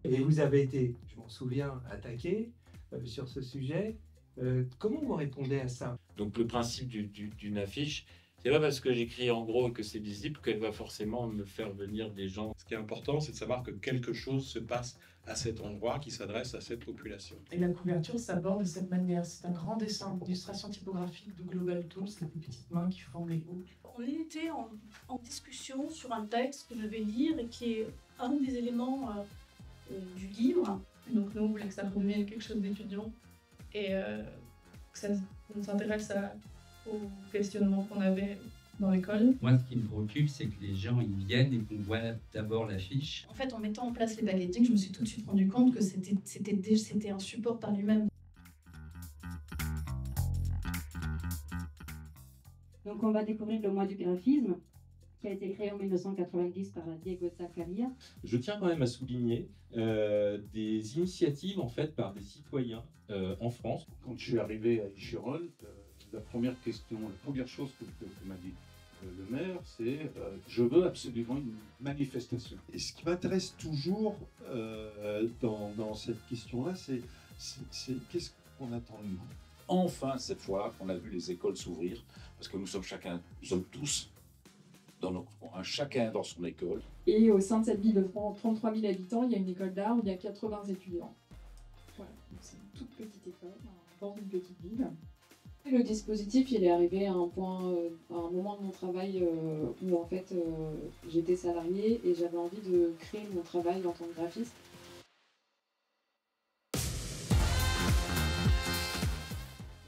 Et vous avez été, je m'en souviens, attaqué sur ce sujet. Comment vous répondez à ça? Donc le principe d'une affiche, c'est pas parce que j'écris en gros que c'est visible qu'elle va forcément me faire venir des gens. Ce qui est important, c'est de savoir que quelque chose se passe à cet endroit qui s'adresse à cette population. Et la couverture s'aborde de cette manière. C'est un grand dessin d'illustration typographique de Global Tools, les petites mains qui forment les hauts. On était en discussion sur un texte que je vais lire et qui est un des éléments du livre. Donc nous, on voulait que ça revienne quelque chose d'étudiant et que ça s'intéresse au questionnement qu'on avait dans l'école. Moi, ce qui me préoccupe, c'est que les gens ils viennent et qu'on voit d'abord l'affiche. En fait, en mettant en place les packaging, je me suis tout de suite rendu compte que c'était un support par lui-même. Donc on va découvrir le mois du graphisme, qui a été créé en 1990 par Diego Zaccaria. Je tiens quand même à souligner des initiatives en fait par des citoyens en France. Quand je suis arrivé à Échirolles, la première chose que m'a dit le maire, c'est je veux absolument une manifestation. Et ce qui m'intéresse toujours dans cette question-là, c'est qu'est-ce qu'on attend de nous. Enfin, cette fois, on a vu les écoles s'ouvrir, parce que nous sommes tous dans notre coin, chacun dans son école. Et au sein de cette ville de 33 000 habitants, il y a une école d'art où il y a 80 étudiants. Voilà, c'est une toute petite école, dans une petite ville. Et le dispositif, il est arrivé à un point, à un moment de mon travail où en fait j'étais salariée et j'avais envie de créer mon travail en tant que graphiste.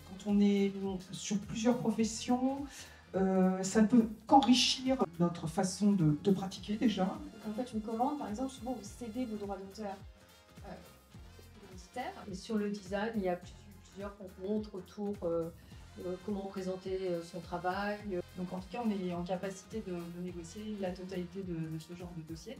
Quand on est sur plusieurs professions, ça ne peut qu'enrichir notre façon de pratiquer déjà. Quand vous faites une commande, par exemple, souvent vous cédez vos droits d'auteur publicitaires. Et sur le design, il y a plusieurs rencontres autour comment présenter son travail. Donc en tout cas, on est en capacité de négocier la totalité de ce genre de dossier.